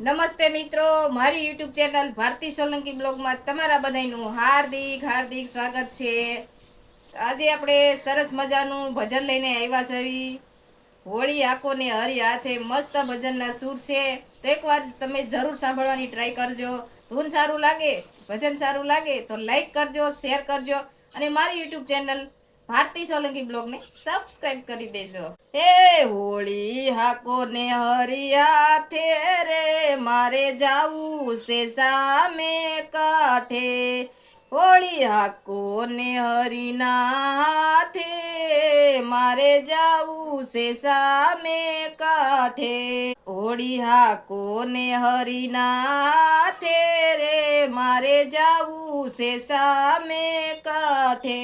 નમસ્તે મિત્રો, મારી યુટ્યુબ ચેનલ ભારતી સોલંકી બ્લોગમાં તમારા બધાનું હાર્દિક હાર્દિક સ્વાગત છે। આજે આપણે સરસ મજાનું ભજન લઈને આવ્યા છીએ। હોળી આંખો ને હરી હાથે મસ્ત ભજનના સૂર છે, તો એકવાર તમે જરૂર સાંભળવાની ટ્રાય કરજો। ધૂન સારું લાગે, ભજન સારું લાગે તો લાઈક કરજો, શેર કરજો અને મારી YouTube channel Bharti Solanki blog ને સબસ્ક્રાઇબ કરી દેજો। હે હોળી હાકો ને હરિયાથે રે મારે જાવું છે સામે કાંઠે। હોળી હાકો ને હરિના હાથે મારે જાવું છે સામે કાંઠે। હોળી હાકો ને હરિના હાથે રે મારે જાવું છે સામે કાંઠે।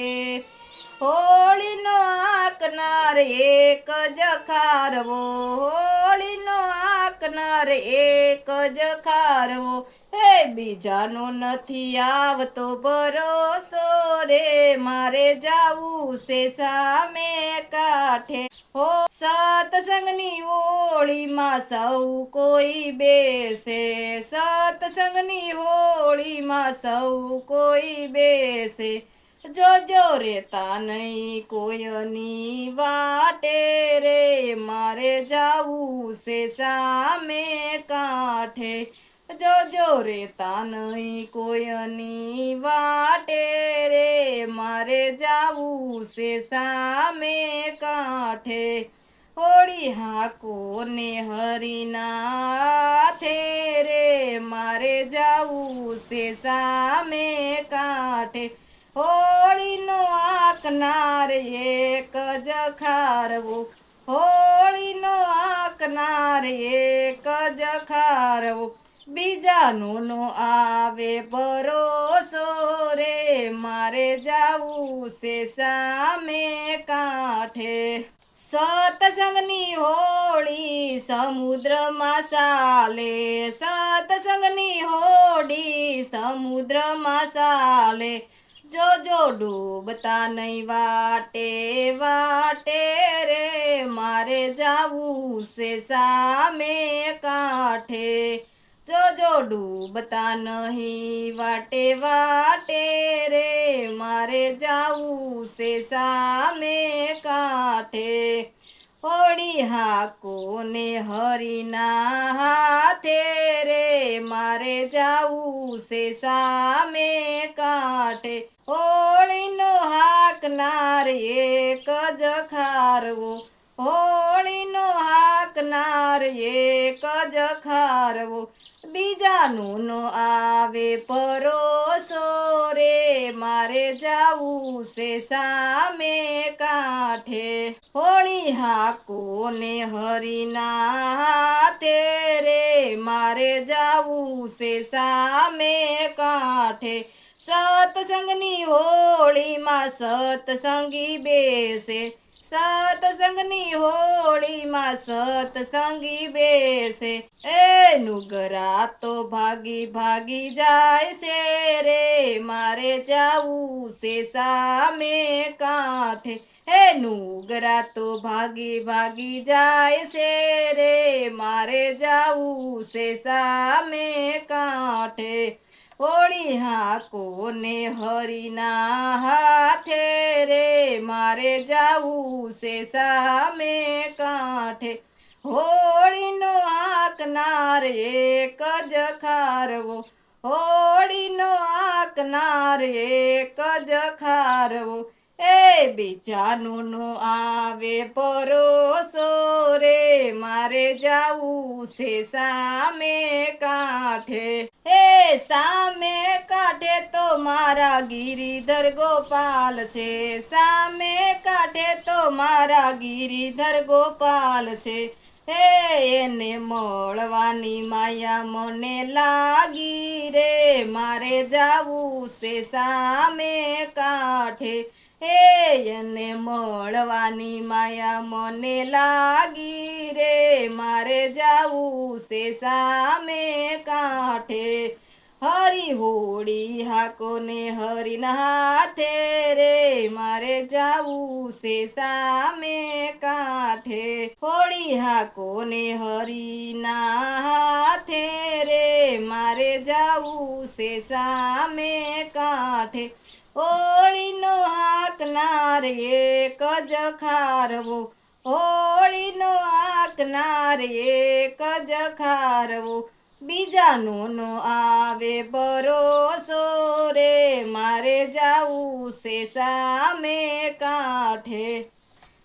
હોળીનો આંકનાર એક જ ખારવો, હોળીનો આંકનાર એક જ ખારવો, હે બીજાનો નથી આવતો ભરોસો રે મારે જાવું છે સામે કાંઠે। હો સત્સંગની હોળીમાં સૌ કોઈ બેસે, સત્સંગની હોળીમાં સૌ કોઈ બેસે। જોજો રેતા નહીં કોઈની વાટે રે મારે જાવું છે સામે કાંઠે। જોજો રેતા નહીં કોઈની વાટે રે મારે જાવું છે સામે કાંઠે। હોળી હાકો ને હરિના હાથે રે મારે જાવું છે સામે કાંઠે। હોળીનો આંકનાર એક જ ખારવો, હોળીનો આંકનાર એક જ ખારવો, બીજાનો નો આવે ભરોસો રે મારે જાવું છે સામે કાંઠે। સત્સંગની હોળી સમુદ્રમાં ચાલે, સત્સંગની હોળી સમુદ્રમાં ચાલે। જોજો ડૂબતા નહીં વાટે વાટે રે મારે જાવું છે સામે કાંઠે। જોજો ડૂબતા નહીં વાટે વાટે રે મારે જાવું છે સામે કાંઠે। હોળી હાકો ને હરિના હાથે રે મારે જાવું છે સામે કાંઠે। હોળીનો હાકનાર એક જ ખારવો, હોળીનો હાકનાર એક જ ખારવો, બીજાનું નો આવે ભરોસો રે મારે જાવું છે સામે કાંઠે। હોળી હાકો ને હરિના હાથે રે મારે જાવું છે સામે કાંઠે। સત્સંગની હોળીમાં સત્સંગી બેસે, સત્સંગની હોળીમાં સત્સંગી બેસે, એ નુગરા તો ભાગી ભાગી જાય છે રે મારે જાવું છે સામે કાંઠે। હે નુગરા તો ભાગી ભાગી જાય છે રે મારે જાવું છે સામે કાંઠે। હોળી હાકો ને હરિના હાથે રે મારે જાવું છે સામે કાંઠે। હોળીનો હાંકનાર એક જ ખારવો, હોળીનો હાંકનાર એક જ ખારવો, એ બીજાનું નો આવે ભરોસો રે મારે જાવું છે સામે કાંઠે। હે સામે કાંઠે તો મારા ગિરિધર ગોપાલ છે, સામે કાંઠે તો મારા ગિરિધર ગોપાલ છે। હે એને મળવાની માયા મને લાગી રે મારે જાવું છે સામે કાંઠે। હે એને મળવાની માયા મને લાગી રે મારે જાવું છે સામે કાંઠે। હરી હોળી હાકો ને હરિના હાથે રે મારે જાવું છે સામે કાંઠે। હોળી હાકો ને હરિના હાથે જાવું છે સામે કાંઠે હોળીનો હાકનાર એક જ ખારવો હોળીનો હાકનાર એક જ ખારવો બીજાનો નો આવે ભરોસો રે મારે જાવું છે સામે કાંઠે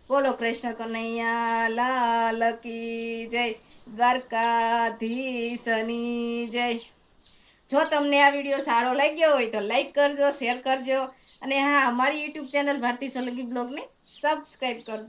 બોલો કૃષ્ણ કનૈયા લાલ કી જય દ્વારકાધીશની જય જો તમને આ વિડીયો સારો લાગ્યો હોય તો લાઈક કરજો શેર કરજો અને હા અમારી યુટ્યુબ ચેનલ ભારતી સોલંકી બ્લોગને સબસ્ક્રાઈબ કરજો